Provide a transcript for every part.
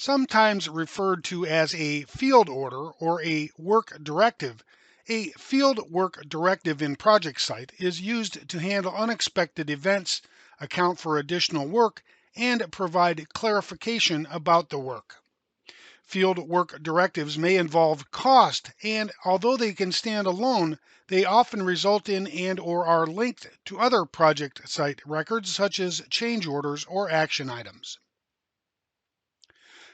Sometimes referred to as a field order or a work directive. A field work directive in ProjectSight is used to handle unexpected events, account for additional work, and provide clarification about the work. Field work directives may involve cost, and although they can stand alone, they often result in and/or are linked to other ProjectSight records such as change orders or action items.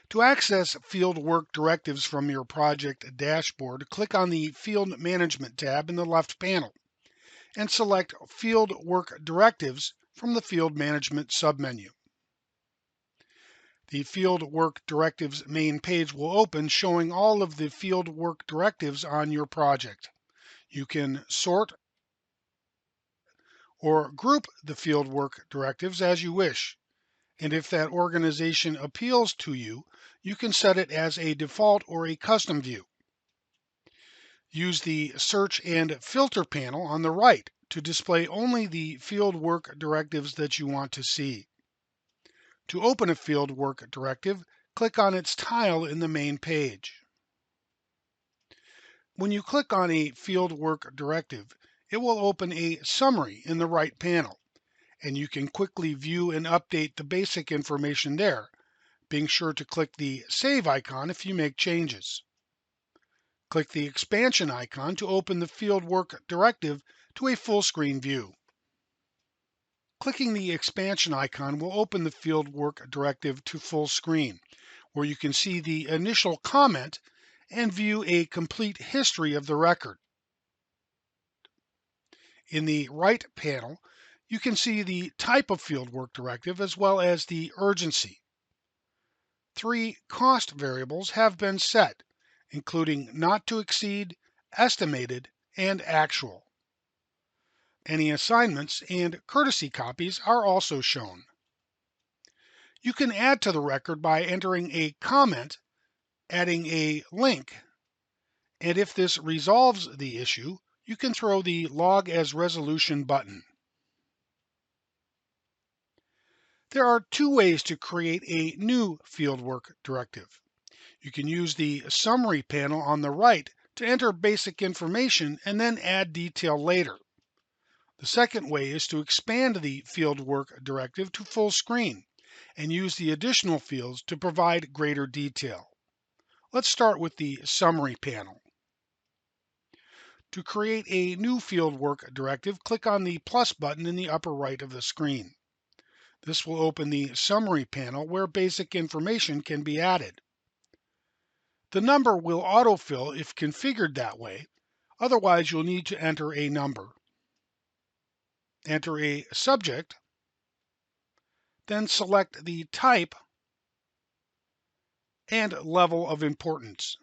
To access field work directives from your project dashboard, click on the Field Management tab in the left panel and select Field Work Directives from the Field Management submenu. The Field Work Directives main page will open, showing all of the field work directives on your project. You can sort or group the field work directives as you wish. And if that organization appeals to you, you can set it as a default or a custom view. Use the Search and Filter panel on the right to display only the field work directives that you want to see. To open a field work directive, click on its tile in the main page. When you click on a field work directive, it will open a summary in the right panel, and you can quickly view and update the basic information there, being sure to click the Save icon if you make changes. Click the expansion icon to open the field work directive to a full screen view. Clicking the expansion icon will open the field work directive to full screen, where you can see the initial comment and view a complete history of the record. In the right panel, you can see the type of field work directive as well as the urgency. 3 cost variables have been set, including not to exceed, estimated, and actual. Any assignments and courtesy copies are also shown. You can add to the record by entering a comment, adding a link, and if this resolves the issue, you can throw the Log as Resolution button. There are 2 ways to create a new fieldwork directive. You can use the Summary panel on the right to enter basic information and then add detail later. The second way is to expand the fieldwork directive to full screen and use the additional fields to provide greater detail. Let's start with the Summary panel. To create a new fieldwork directive, click on the plus button in the upper right of the screen. This will open the Summary panel where basic information can be added. The number will autofill if configured that way, otherwise you'll need to enter a number. Enter a subject, then select the type and level of importance.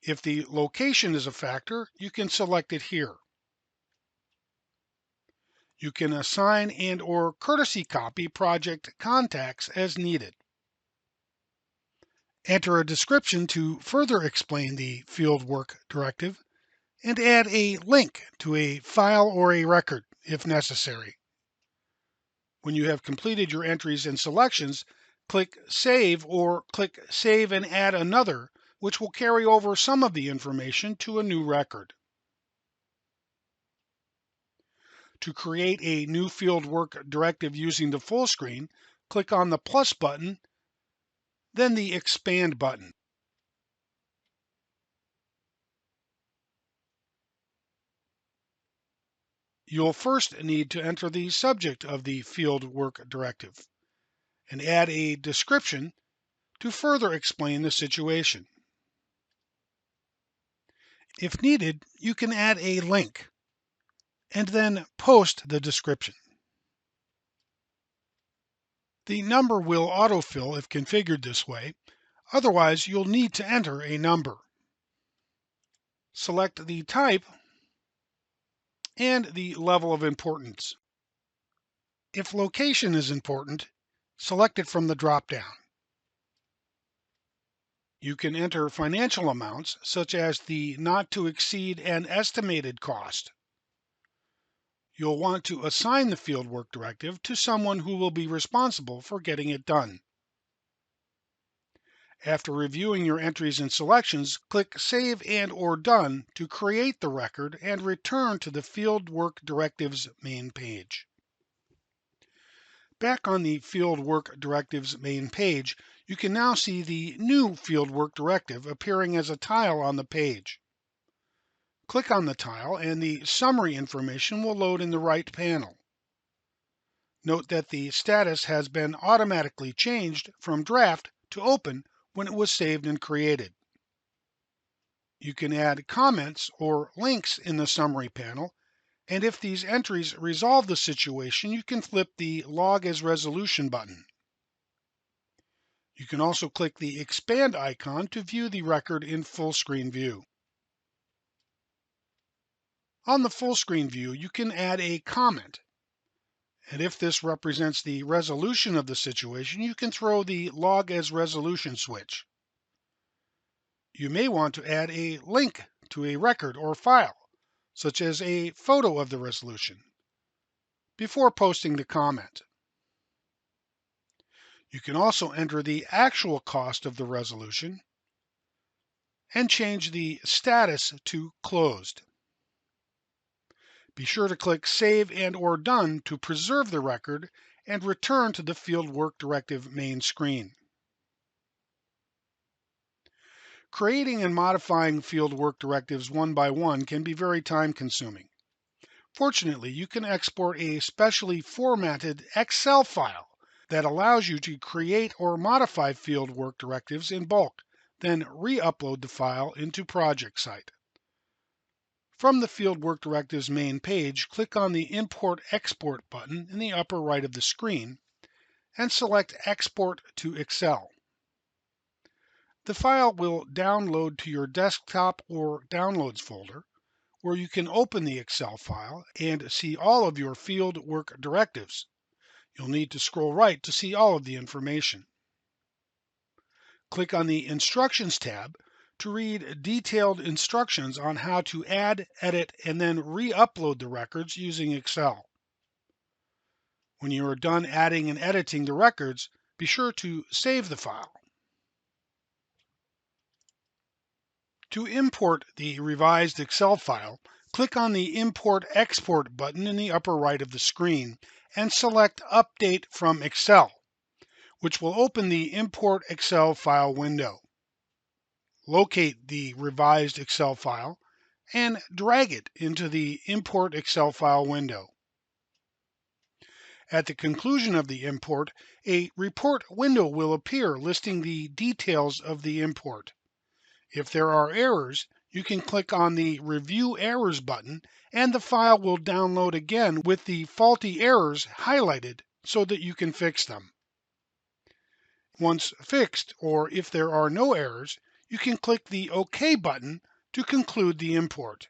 If the location is a factor, you can select it here. You can assign and/or courtesy copy project contacts as needed. Enter a description to further explain the fieldwork directive, and add a link to a file or a record if necessary. When you have completed your entries and selections, click Save or click Save and Add Another, which will carry over some of the information to a new record. To create a new fieldwork directive using the full screen, click on the plus button, then the Expand button. You'll first need to enter the subject of the field work directive and add a description to further explain the situation. If needed, you can add a link and then post the description. The number will autofill if configured this way, otherwise you'll need to enter a number. Select the type and the level of importance. If location is important, select it from the drop-down. You can enter financial amounts, such as the not to exceed and estimated cost. You'll want to assign the fieldwork directive to someone who will be responsible for getting it done. After reviewing your entries and selections, click Save and/or Done to create the record and return to the Field Work Directives main page. Back on the Field Work Directives main page, you can now see the new Field Work Directive appearing as a tile on the page. Click on the tile and the summary information will load in the right panel. Note that the status has been automatically changed from draft to open when it was saved and created. You can add comments or links in the summary panel, and if these entries resolve the situation, you can flip the Log as Resolution button. You can also click the Expand icon to view the record in full screen view. On the full screen view, you can add a comment. And if this represents the resolution of the situation, you can throw the Log as Resolution switch. You may want to add a link to a record or file, such as a photo of the resolution, before posting the comment. You can also enter the actual cost of the resolution and change the status to closed. Be sure to click Save and/or Done to preserve the record and return to the Field Work Directive main screen. Creating and modifying field work directives one by one can be very time-consuming. Fortunately, you can export a specially formatted Excel file that allows you to create or modify field work directives in bulk, then re-upload the file into ProjectSight. From the Field Work Directives main page, click on the Import/Export button in the upper right of the screen and select Export to Excel. The file will download to your desktop or Downloads folder, where you can open the Excel file and see all of your field work directives. You'll need to scroll right to see all of the information. Click on the Instructions tab to read detailed instructions on how to add, edit, and then re-upload the records using Excel. When you are done adding and editing the records, be sure to save the file. To import the revised Excel file, click on the Import/Export button in the upper right of the screen and select Update from Excel, which will open the Import Excel file window. Locate the revised Excel file and drag it into the Import Excel file window. At the conclusion of the import, a report window will appear listing the details of the import. If there are errors, you can click on the Review Errors button and the file will download again with the faulty errors highlighted so that you can fix them. Once fixed, or if there are no errors, you can click the OK button to conclude the import.